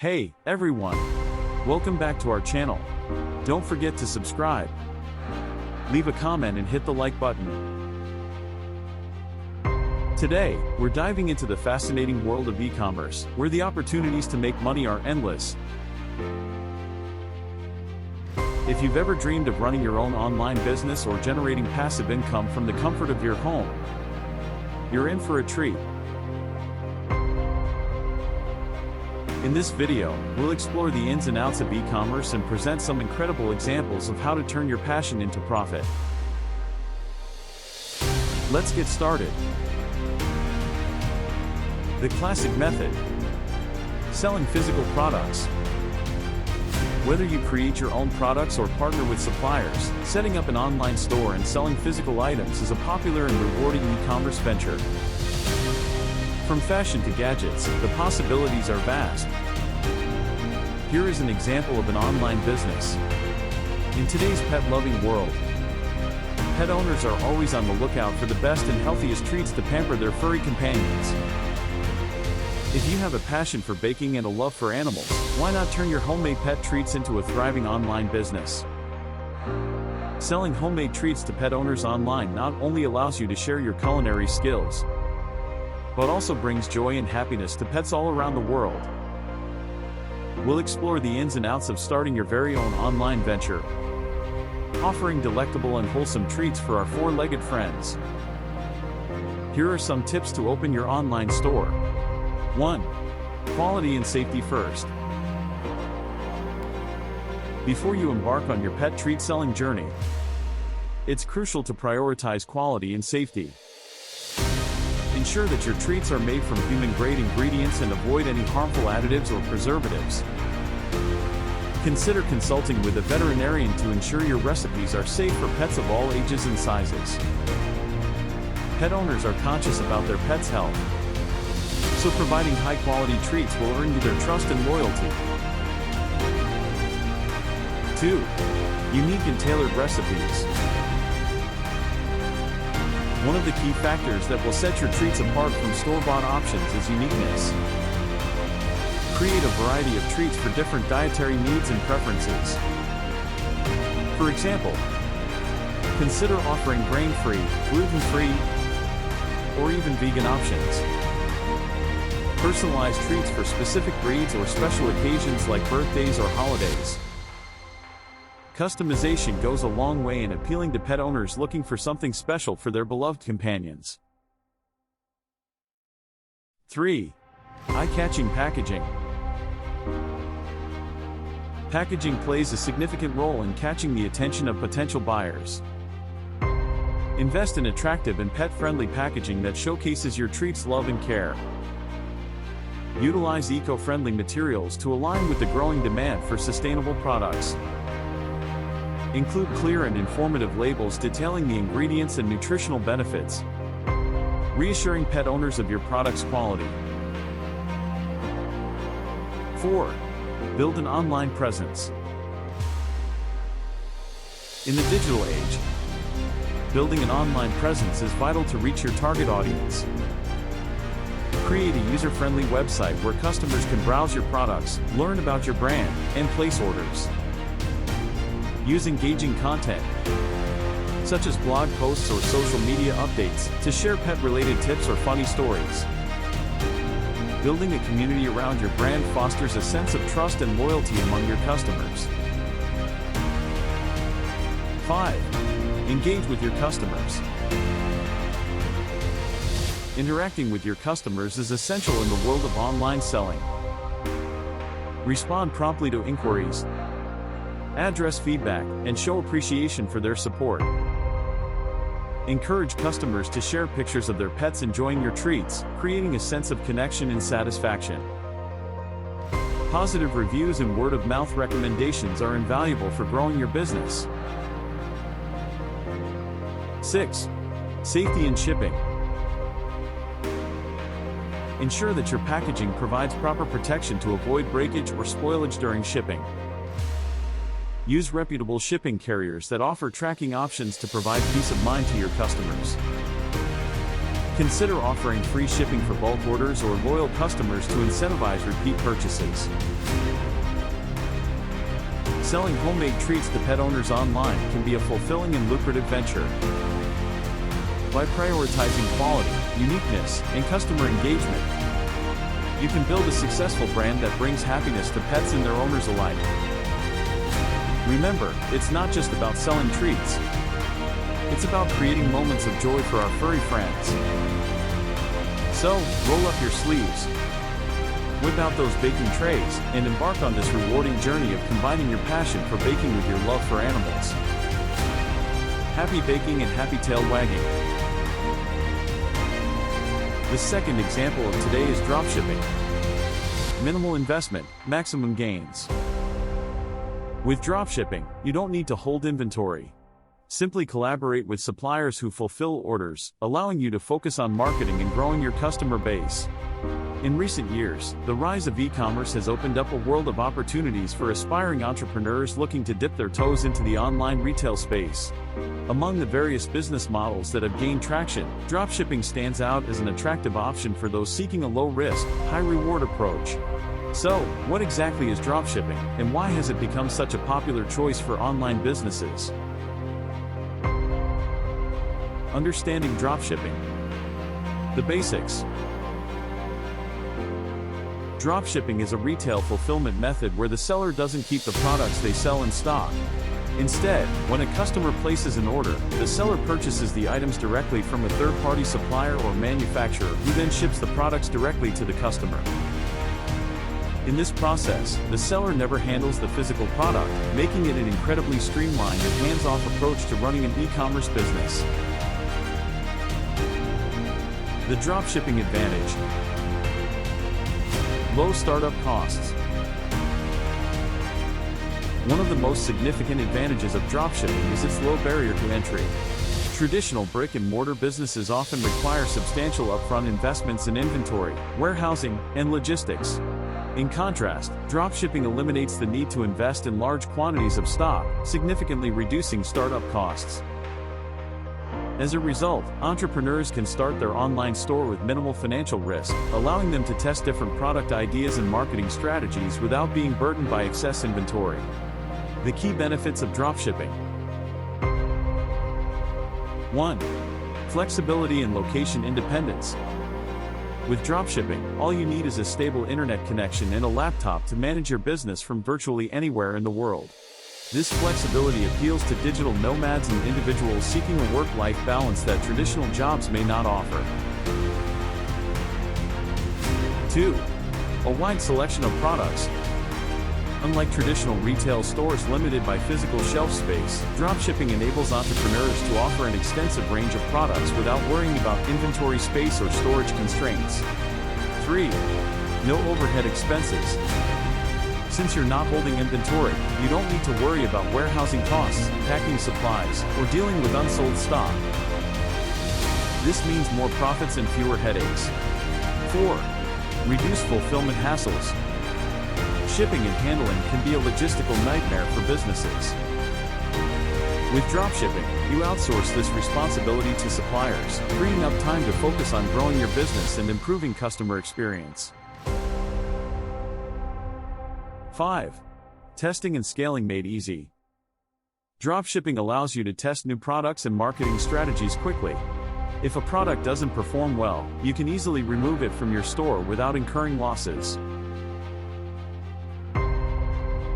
Hey, everyone! Welcome back to our channel. Don't forget to subscribe, leave a comment and hit the like button. Today, we're diving into the fascinating world of e-commerce, where the opportunities to make money are endless. If you've ever dreamed of running your own online business or generating passive income from the comfort of your home, you're in for a treat. In this video, we'll explore the ins and outs of e-commerce and present some incredible examples of how to turn your passion into profit. Let's get started. The classic method: selling physical products. Whether you create your own products or partner with suppliers, setting up an online store and selling physical items is a popular and rewarding e-commerce venture. From fashion to gadgets, the possibilities are vast. Here is an example of an online business. In today's pet-loving world, pet owners are always on the lookout for the best and healthiest treats to pamper their furry companions. If you have a passion for baking and a love for animals, why not turn your homemade pet treats into a thriving online business? Selling homemade treats to pet owners online not only allows you to share your culinary skills, but also brings joy and happiness to pets all around the world. We'll explore the ins and outs of starting your very own online venture, offering delectable and wholesome treats for our four-legged friends. Here are some tips to open your online store. 1. Quality and safety first. Before you embark on your pet treat selling journey, it's crucial to prioritize quality and safety. Ensure that your treats are made from human-grade ingredients and avoid any harmful additives or preservatives. Consider consulting with a veterinarian to ensure your recipes are safe for pets of all ages and sizes. Pet owners are conscious about their pets' health, so providing high-quality treats will earn you their trust and loyalty. 2. Unique and tailored recipes. One of the key factors that will set your treats apart from store-bought options is uniqueness. Create a variety of treats for different dietary needs and preferences. For example, consider offering grain-free, gluten-free, or even vegan options. Personalized treats for specific breeds or special occasions like birthdays or holidays. Customization goes a long way in appealing to pet owners looking for something special for their beloved companions. 3. Eye-catching packaging. Packaging plays a significant role in catching the attention of potential buyers. Invest in attractive and pet-friendly packaging that showcases your treats' love and care. Utilize eco-friendly materials to align with the growing demand for sustainable products. Include clear and informative labels detailing the ingredients and nutritional benefits, reassuring pet owners of your product's quality. 4. Build an online presence. In the digital age, building an online presence is vital to reach your target audience. Create a user-friendly website where customers can browse your products, learn about your brand, and place orders. Use engaging content, such as blog posts or social media updates, to share pet-related tips or funny stories. Building a community around your brand fosters a sense of trust and loyalty among your customers. 5. Engage with your customers. Interacting with your customers is essential in the world of online selling. Respond promptly to inquiries, address feedback, and show appreciation for their support. Encourage customers to share pictures of their pets enjoying your treats, creating a sense of connection and satisfaction. Positive reviews and word-of-mouth recommendations are invaluable for growing your business. 6. Safety and shipping. Ensure that your packaging provides proper protection to avoid breakage or spoilage during shipping. Use reputable shipping carriers that offer tracking options to provide peace of mind to your customers. Consider offering free shipping for bulk orders or loyal customers to incentivize repeat purchases. Selling homemade treats to pet owners online can be a fulfilling and lucrative venture. By prioritizing quality, uniqueness, and customer engagement, you can build a successful brand that brings happiness to pets and their owners alike. Remember, it's not just about selling treats. It's about creating moments of joy for our furry friends. So, roll up your sleeves, whip out those baking trays, and embark on this rewarding journey of combining your passion for baking with your love for animals. Happy baking and happy tail wagging. The second example of today is dropshipping. Minimal investment, maximum gains. With dropshipping, you don't need to hold inventory. Simply collaborate with suppliers who fulfill orders, allowing you to focus on marketing and growing your customer base. In recent years, the rise of e-commerce has opened up a world of opportunities for aspiring entrepreneurs looking to dip their toes into the online retail space. Among the various business models that have gained traction, dropshipping stands out as an attractive option for those seeking a low-risk, high-reward approach. So, what exactly is dropshipping, and why has it become such a popular choice for online businesses? Understanding dropshipping. The basics. Dropshipping is a retail fulfillment method where the seller doesn't keep the products they sell in stock. Instead, when a customer places an order, the seller purchases the items directly from a third-party supplier or manufacturer who then ships the products directly to the customer. In this process, the seller never handles the physical product, making it an incredibly streamlined and hands-off approach to running an e-commerce business. The dropshipping advantage. Low startup costs. One of the most significant advantages of dropshipping is its low barrier to entry. Traditional brick-and-mortar businesses often require substantial upfront investments in inventory, warehousing, and logistics. In contrast, dropshipping eliminates the need to invest in large quantities of stock, significantly reducing startup costs. As a result, entrepreneurs can start their online store with minimal financial risk, allowing them to test different product ideas and marketing strategies without being burdened by excess inventory. The key benefits of dropshipping. 1. Flexibility and location independence. With dropshipping, all you need is a stable internet connection and a laptop to manage your business from virtually anywhere in the world. This flexibility appeals to digital nomads and individuals seeking a work-life balance that traditional jobs may not offer. 2. A wide selection of products. Unlike traditional retail stores limited by physical shelf space, dropshipping enables entrepreneurs to offer an extensive range of products without worrying about inventory space or storage constraints. 3. No overhead expenses. Since you're not holding inventory, you don't need to worry about warehousing costs, packing supplies, or dealing with unsold stock. This means more profits and fewer headaches. 4. Reduce fulfillment hassles. Shipping and handling can be a logistical nightmare for businesses. With dropshipping, you outsource this responsibility to suppliers, freeing up time to focus on growing your business and improving customer experience. 5. Testing and scaling made easy. Dropshipping allows you to test new products and marketing strategies quickly. If a product doesn't perform well, you can easily remove it from your store without incurring losses.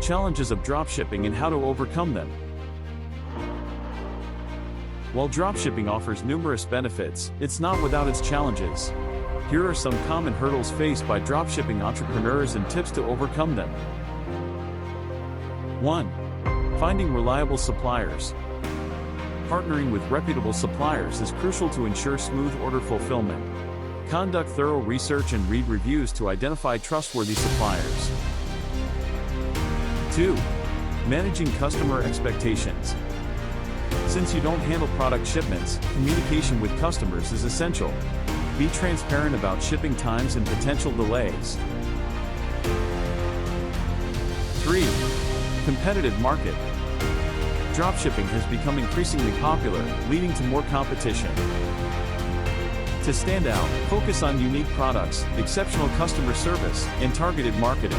Challenges of dropshipping and how to overcome them. While dropshipping offers numerous benefits, it's not without its challenges. Here are some common hurdles faced by dropshipping entrepreneurs and tips to overcome them. 1. Finding reliable suppliers. Partnering with reputable suppliers is crucial to ensure smooth order fulfillment. Conduct thorough research and read reviews to identify trustworthy suppliers. 2. Managing customer expectations. Since you don't handle product shipments, communication with customers is essential. Be transparent about shipping times and potential delays. 3. Competitive market. Dropshipping has become increasingly popular, leading to more competition. To stand out, focus on unique products, exceptional customer service, and targeted marketing.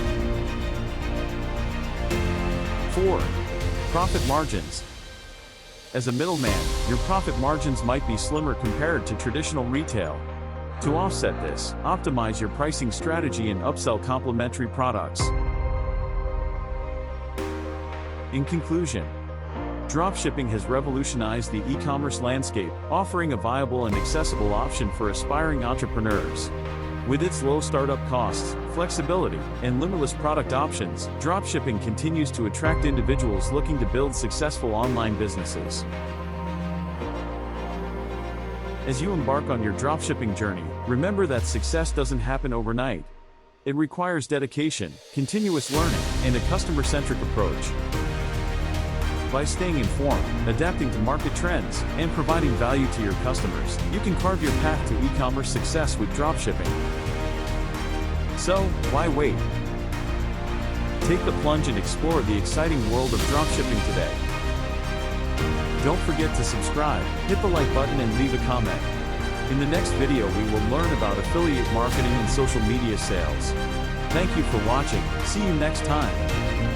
4. Profit margins. As a middleman, your profit margins might be slimmer compared to traditional retail. To offset this, optimize your pricing strategy and upsell complementary products. In conclusion, dropshipping has revolutionized the e-commerce landscape, offering a viable and accessible option for aspiring entrepreneurs. With its low startup costs, flexibility, and limitless product options, dropshipping continues to attract individuals looking to build successful online businesses. As you embark on your dropshipping journey, remember that success doesn't happen overnight. It requires dedication, continuous learning, and a customer-centric approach. By staying informed, adapting to market trends, and providing value to your customers, you can carve your path to e-commerce success with dropshipping. So, why wait? Take the plunge and explore the exciting world of dropshipping today. Don't forget to subscribe, hit the like button, and leave a comment. In the next video, we will learn about affiliate marketing and social media sales. Thank you for watching. See you next time.